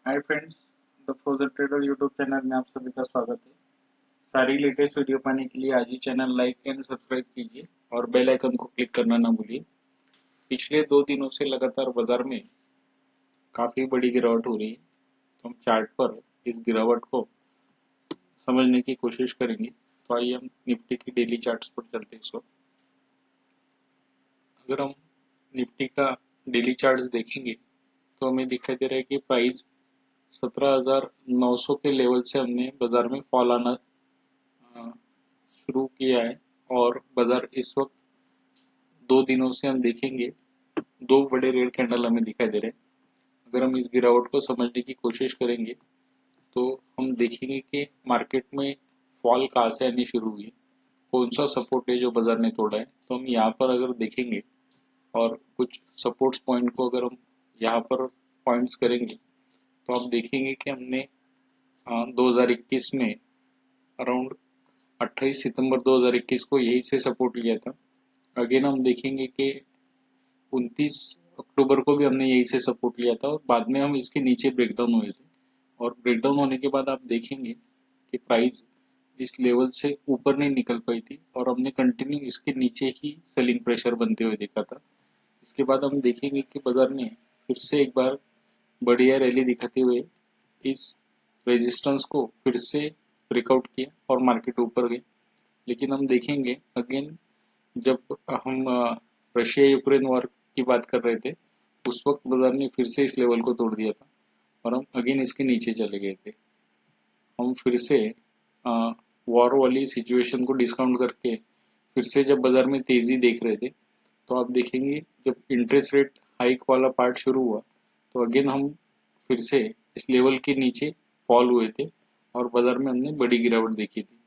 Hi friends, the frozen trader YouTube channel में आप सभी का स्वागत है। सारी लेटेस्ट वीडियो पाने के लिए आज ही चैनल लाइक एंड सब्सक्राइब कीजिए और बेल आइकन को क्लिक करना ना भूलिए। पिछले 2 दिनों से लगातार बाजार में काफी बड़ी गिरावट हो रही है, तो हम चार्ट पर इस गिरावट को समझने की कोशिश करेंगे। तो आइए हम निफ्टी की डेली चार्ट्स पर चलते हैं। इस वक्त अगर हम निफ्टी का डेली चार्ट्स देखेंगे तो हमें दिखाई दे रहा है कि प्राइस 17,900 के लेवल से हमने बाजार में फॉल आना शुरू किया है और बाजार इस वक्त 2 दिनों से हम देखेंगे दो बड़े रेड कैंडल हमें दिखाई दे रहे हैं। अगर हम इस गिरावट को समझने की कोशिश करेंगे तो हम देखेंगे कि मार्केट में फॉल कहाँ से आनी शुरू हुई है, कौन सा सपोर्ट है जो बाजार ने तोड़ा है। तो हम यहाँ पर अगर देखेंगे और कुछ सपोर्ट्स पॉइंट को अगर हम यहाँ पर पॉइंट्स करेंगे तो आप देखेंगे कि हमने 2021 में अराउंड 28 सितंबर 2021 को यही से सपोर्ट लिया था। अगेन हम देखेंगे कि 29 अक्टूबर को भी हमने यही से सपोर्ट लिया था और बाद में हम इसके नीचे ब्रेकडाउन हुए थे। और ब्रेकडाउन होने के बाद आप देखेंगे कि प्राइस इस लेवल से ऊपर नहीं निकल पाई थी और हमने कंटिन्यू इसके नीचे ही सेलिंग प्रेशर बनते हुए देखा था। इसके बाद हम देखेंगे कि बाजार ने फिर से एक बार बढ़िया रैली दिखाते हुए इस रेजिस्टेंस को फिर से ब्रेकआउट किया और मार्केट ऊपर गई। लेकिन हम देखेंगे अगेन जब हम रशिया यूक्रेन वॉर की बात कर रहे थे उस वक्त बाजार ने फिर से इस लेवल को तोड़ दिया था और हम अगेन इसके नीचे चले गए थे। हम फिर से वॉर वाली सिचुएशन को डिस्काउंट करके फिर से जब बाजार में तेजी देख रहे थे तो आप देखेंगे जब इंटरेस्ट रेट हाइक वाला पार्ट शुरू हुआ तो अगेन हम फिर से इस लेवल के नीचे फॉल हुए थे और बाजार में हमने बड़ी गिरावट देखी थी।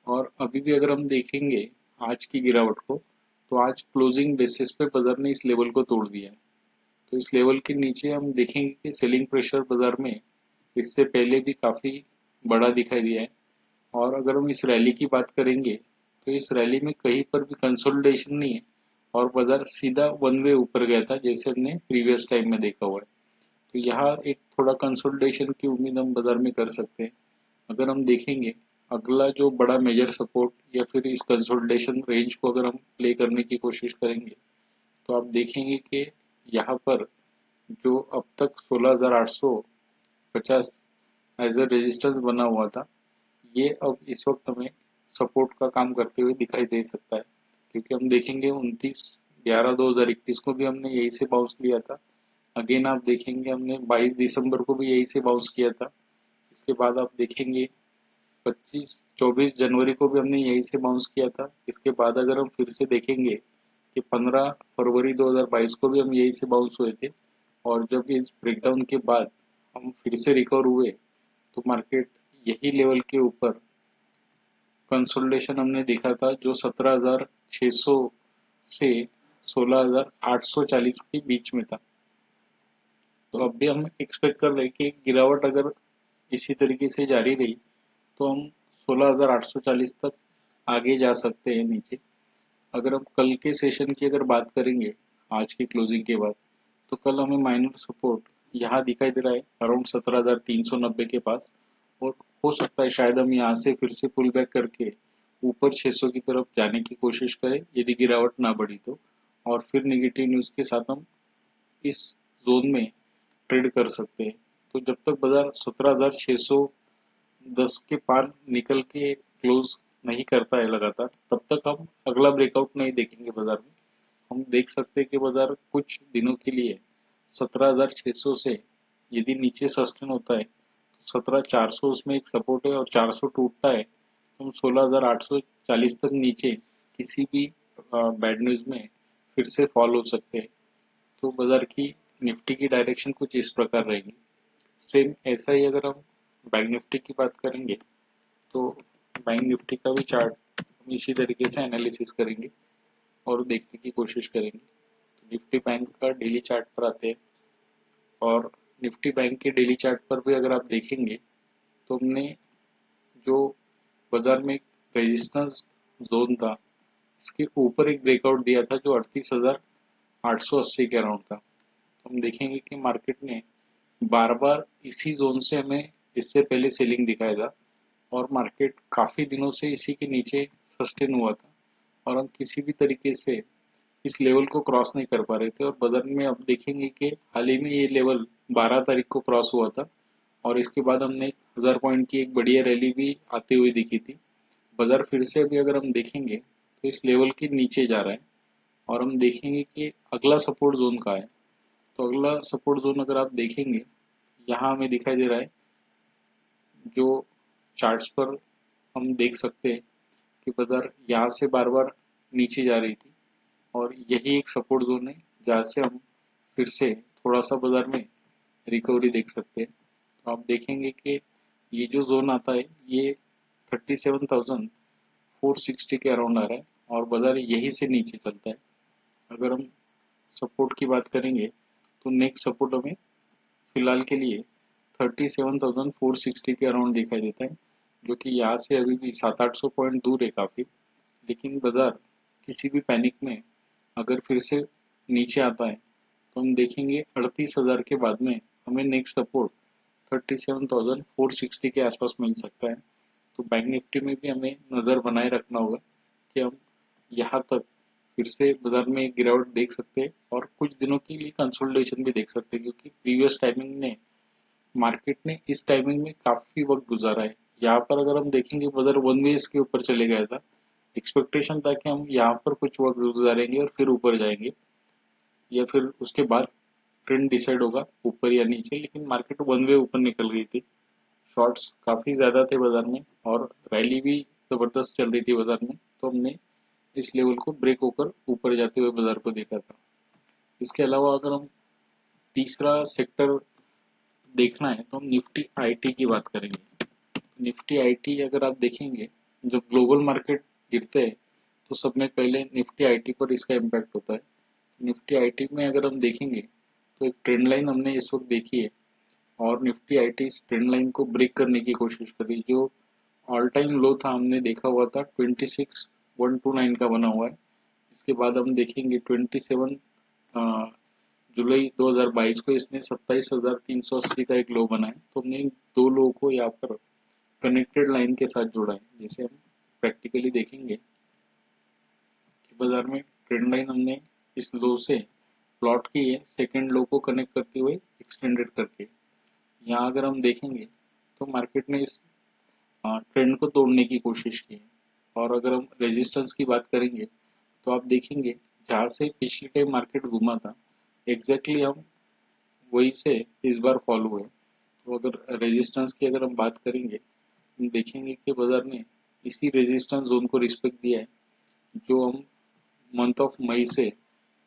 और अभी भी अगर हम देखेंगे आज की गिरावट को तो आज क्लोजिंग बेसिस पे बाजार ने इस लेवल को तोड़ दिया है। तो इस लेवल के नीचे हम देखेंगे कि सेलिंग प्रेशर बाजार में इससे पहले भी काफी बड़ा दिखाई दिया है। और अगर हम इस रैली की बात करेंगे तो इस रैली में कहीं पर भी कंसोलिडेशन नहीं है और बाजार सीधा वन वे ऊपर गया था जैसे हमने प्रीवियस टाइम में देखा हुआ है। तो यहाँ एक थोड़ा कंसोलिडेशन की उम्मीद हम बाजार में कर सकते हैं। अगर हम देखेंगे अगला जो बड़ा मेजर सपोर्ट या फिर इस कंसोलिडेशन रेंज को अगर हम प्ले करने की कोशिश करेंगे तो आप देखेंगे कि यहाँ पर जो अब तक 16,850 एज अ रेजिस्टेंस बना हुआ था ये अब इस वक्त हमें सपोर्ट का काम करते हुए दिखाई दे सकता है। क्योंकि हम देखेंगे 29/11/2021 को भी हमने यही से बाउंस लिया था। अगेन आप देखेंगे हमने 22 दिसंबर को भी यही से बाउंस किया था। इसके बाद आप देखेंगे 24 जनवरी को भी हमने यहीं से बाउंस किया था। इसके बाद अगर हम फिर से देखेंगे कि 15 फरवरी 2022 को भी हम यहीं से बाउंस हुए थे और जब इस ब्रेकडाउन के बाद हम फिर से रिकवर हुए तो मार्केट यही लेवल के ऊपर कंसोलिडेशन हमने देखा था जो 17,600 से 16,840 के बीच में था। तो अब भी हम एक्सपेक्ट कर रहे हैं कि गिरावट अगर इसी तरीके से जारी रही तो हम 16,840 तक आगे जा सकते हैं नीचे। अगर हम कल के सेशन की अगर बात करेंगे आज की क्लोजिंग के बाद तो कल हमें माइनर सपोर्ट यहाँ दिखाई दे रहा है अराउंड 17,390 के पास। और हो सकता है शायद हम यहाँ से फिर से पुल बैक करके ऊपर 600 की तरफ जाने की कोशिश करें यदि गिरावट ना बढ़ी तो। और फिर नेगेटिव न्यूज़ के साथ हम इस जोन में ट्रेड कर सकते हैं। तो जब तक बाजार 17,610 के पार निकल के क्लोज नहीं करता है लगातार तब तक हम अगला ब्रेकआउट नहीं देखेंगे बाजार में। हम देख सकते हैं कि बाजार कुछ दिनों के लिए 17,600 से यदि नीचे सस्टेन होता है तो 17,400 उसमें एक सपोर्ट है और 400 टूटता है तो हम 16,840 तक नीचे किसी भी बैड न्यूज में फिर से फॉल हो सकते हैं। तो बाजार की निफ्टी की डायरेक्शन कुछ इस प्रकार रहेगी। सेम ऐसा ही अगर हम बैंक निफ्टी की बात करेंगे तो बैंक निफ्टी का भी चार्ट हम इसी तरीके से एनालिसिस करेंगे और देखने की कोशिश करेंगे। तो निफ्टी बैंक का डेली चार्ट पर आते हैं और निफ्टी बैंक के डेली चार्ट पर भी अगर आप देखेंगे तो हमने जो बाजार में रेजिस्टेंस जोन था इसके ऊपर एक ब्रेकआउट दिया था जो 38,880 के अराउंड था। तो हम देखेंगे कि मार्केट ने बार बार इसी जोन से हमें इससे पहले सेलिंग दिखाया था और मार्केट काफी दिनों से इसी के नीचे सस्टेन हुआ था और हम किसी भी तरीके से इस लेवल को क्रॉस नहीं कर पा रहे थे। और बदन में अब देखेंगे कि हाल ही में ये लेवल 12 तारीख को क्रॉस हुआ था और इसके बाद हमने 1000 पॉइंट की एक बढ़िया रैली भी आती हुई दिखी थी। बाजार फिर से अभी अगर हम देखेंगे तो इस लेवल के नीचे जा रहा है और हम देखेंगे कि अगला सपोर्ट जोन कहाँ है। तो अगला सपोर्ट जोन अगर आप देखेंगे, यहाँ हमें दिखाई दे रहा है, जो चार्ट्स पर हम देख सकते हैं कि बाजार यहाँ से बार बार नीचे जा रही थी और यही एक सपोर्ट जोन है जहाँ से हम फिर से थोड़ा सा बाजार में रिकवरी देख सकते हैं। तो आप देखेंगे कि ये जो जोन आता है ये 37,460 के अराउंड आ रहा है और बाजार यहीं से नीचे चलता है। अगर हम सपोर्ट की बात करेंगे तो नेक्स्ट सपोर्ट हमें फिलहाल के लिए 37,460 के अराउंड दिखाई देता है, जो कि यहाँ से अभी भी 700-800 पॉइंट दूर है काफ़ी। लेकिन बाजार किसी भी पैनिक में अगर फिर से नीचे आता है तो हम देखेंगे 38,000 के बाद में हमें नेक्स्ट सपोर्ट 37,460 के आसपास मिल सकता है। तो बैंक निफ्टी में भी हमें नज़र बनाए रखना होगा कि हम यहाँ तक फिर से बाजार में एक गिरावट देख सकते हैं और कुछ दिनों के लिए कंसोलिडेशन भी देख सकते हैं, क्योंकि प्रीवियस टाइमिंग ने मार्केट ने इस टाइमिंग में काफी वक्त गुजारा है। यहाँ पर अगर हम देखेंगे बाजार वन वे के ऊपर चले गया था, एक्सपेक्टेशन था कि हम यहाँ पर कुछ वक्त गुजारेंगे और फिर ऊपर जाएंगे या फिर उसके बाद ट्रेंड डिसाइड होगा ऊपर या नीचे, लेकिन मार्केट वन वे ऊपर निकल गई थी। शॉर्ट्स काफी ज्यादा थे बाजार में और रैली भी जबरदस्त चल रही थी बाजार में, तो हमने इस लेवल को ब्रेक होकर ऊपर जाते हुए बाजार को देखा था। इसके अलावा अगर हम तीसरा सेक्टर देखना है तो हम निफ्टी आईटी की बात करेंगे। निफ्टी आईटी अगर आप देखेंगे, जब ग्लोबल मार्केट गिरते हैं तो सब में पहले निफ्टी आईटी पर इसका इम्पैक्ट होता है। निफ्टी आईटी में अगर हम देखेंगे तो एक ट्रेंड लाइन हमने इस वक्त देखी है और निफ्टी आईटी इस ट्रेंड लाइन को ब्रेक करने की कोशिश करी। जो ऑल टाइम लो था हमने देखा हुआ था 26,129 का बना हुआ है। इसके बाद हम देखेंगे 27 जुलाई 2022 को इसने 27,380 का एक लो बनाया। तो हमने इन दो लो को यहाँ पर कनेक्टेड लाइन के साथ जोड़ा है। जैसे हम प्रैक्टिकली देखेंगे कि बाजार में ट्रेंड लाइन हमने इस लो से प्लॉट की है, सेकेंड लो को कनेक्ट करते हुए एक्सटेंडेड करके। यहाँ अगर हम देखेंगे तो मार्केट ने इस ट्रेंड को तोड़ने की कोशिश की है। और अगर हम रेजिस्टेंस की बात करेंगे तो आप देखेंगे जहाँ से पिछले टाइम मार्केट घूमा था एग्जैक्टली हम वहीं से इस बार फॉलो हुए। तो अगर रेजिस्टेंस की अगर हम बात करेंगे, हम देखेंगे कि बाजार ने इसी रेजिस्टेंस जोन को रिस्पेक्ट दिया है, जो हम मंथ ऑफ मई से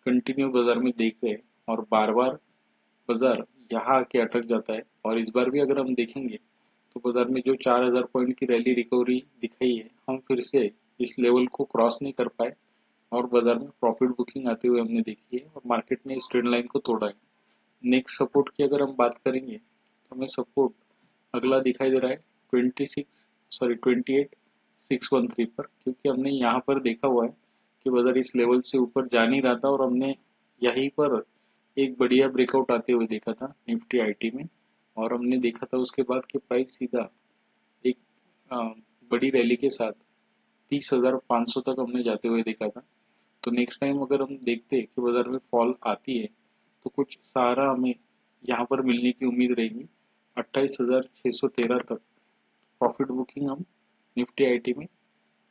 कंटिन्यू बाजार में देख रहे हैं और बार बार बाजार यहाँ आके अटक जाता है। और इस बार भी अगर हम देखेंगे तो बाजार में जो 4,000 पॉइंट की रैली रिकवरी दिखाई है, हम फिर से इस लेवल को क्रॉस नहीं कर पाए और बाजार में प्रॉफिट बुकिंग आते हुए हमने देखी है और मार्केट ने इस ट्रेंड लाइन को तोड़ा है। नेक्स्ट सपोर्ट की अगर हम बात करेंगे तो हमें सपोर्ट अगला दिखाई दे रहा है 28,613 पर, क्योंकि हमने यहाँ पर देखा हुआ है कि बाजार इस लेवल से ऊपर जा नहीं रहा था और हमने यहीं पर एक बढ़िया ब्रेकआउट आते हुए देखा था निफ्टी आईटी में। और हमने देखा था उसके बाद कि प्राइस सीधा एक अ, बड़ी रैली के साथ 30,500 तक हमने जाते हुए देखा था। तो नेक्स्ट टाइम अगर हम देखते हैं कि बाजार में फॉल आती है तो कुछ सहारा हमें यहाँ पर मिलने की उम्मीद रहेगी। 28,613 तक प्रॉफिट बुकिंग हम निफ्टी आईटी में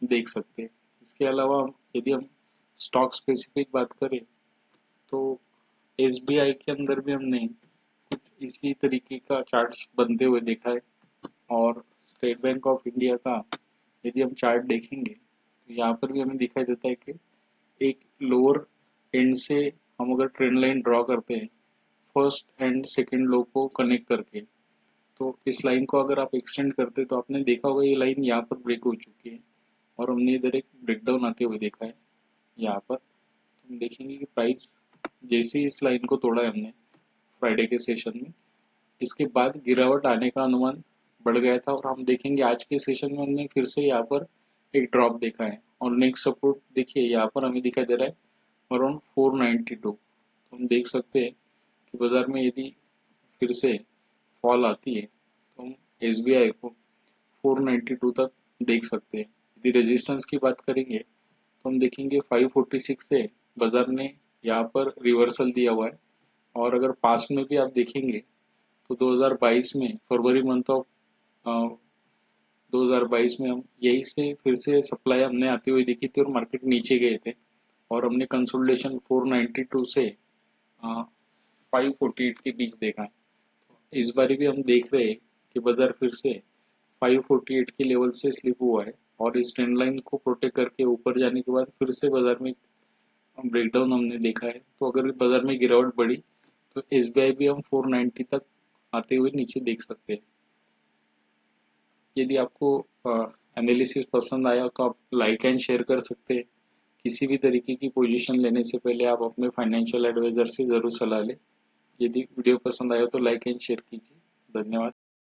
देख सकते हैं। इसके अलावा यदि हम स्टॉक स्पेसिफिक बात करें तो एसबीआई के अंदर भी हमने कुछ इसी तरीके का चार्ट्स बनते हुए देखा है। और स्टेट बैंक ऑफ इंडिया का यदि हम चार्ट देखेंगे तो यहाँ पर भी हमें दिखाई देता है कि एक लोअर एंड से हम अगर ट्रेंड लाइन ड्रॉ करते हैं फर्स्ट एंड सेकंड लो को कनेक्ट करके, तो इस लाइन को अगर आप एक्सटेंड करते तो आपने देखा होगा ये लाइन यहाँ पर ब्रेक हो चुकी है और हमने इधर एक ब्रेकडाउन आते हुए देखा है। यहाँ पर तो हम देखेंगे कि प्राइस जैसे ही इस लाइन को तोड़ा है हमने फ्राइडे के सेशन में, इसके बाद गिरावट आने का अनुमान बढ़ गया था और हम देखेंगे आज के सेशन में हमने फिर से यहाँ पर एक ड्रॉप देखा है। और नेक्स्ट सपोर्ट देखिए यहाँ पर हमें दिखाई दे रहा है अराउंड 492। तो हम देख सकते हैं कि बाजार में यदि फिर से फॉल आती है तो हम SBI को 492 तक देख सकते हैं। यदि रेजिस्टेंस की बात करेंगे तो हम देखेंगे 546 से बाजार ने यहाँ पर रिवर्सल दिया हुआ है। और अगर पास्ट में भी आप देखेंगे तो 2022 में फरवरी मंथ ऑफ 2022 में हम यही से फिर से सप्लाई हमने आती हुई देखी थी और मार्केट नीचे गए थे और हमने कंसोलिडेशन 492 से 548 के बीच देखा है। इस बारी भी हम देख रहे हैं कि बाजार फिर से 548 के लेवल से स्लिप हुआ है और इस ट्रेंड लाइन को प्रोटेक्ट करके ऊपर जाने के बाद फिर से बाजार में ब्रेकडाउन हमने देखा है। तो अगर बाजार में गिरावट बढ़ी तो SBI भी हम 490 तक आते हुए नीचे देख सकते हैं। यदि आपको एनालिसिस पसंद आया तो आप लाइक एंड शेयर कर सकते हैं। किसी भी तरीके की पोजीशन लेने से पहले आप अपने फाइनेंशियल एडवाइजर से ज़रूर सलाह लें। यदि वीडियो पसंद आया तो लाइक एंड शेयर कीजिए। धन्यवाद।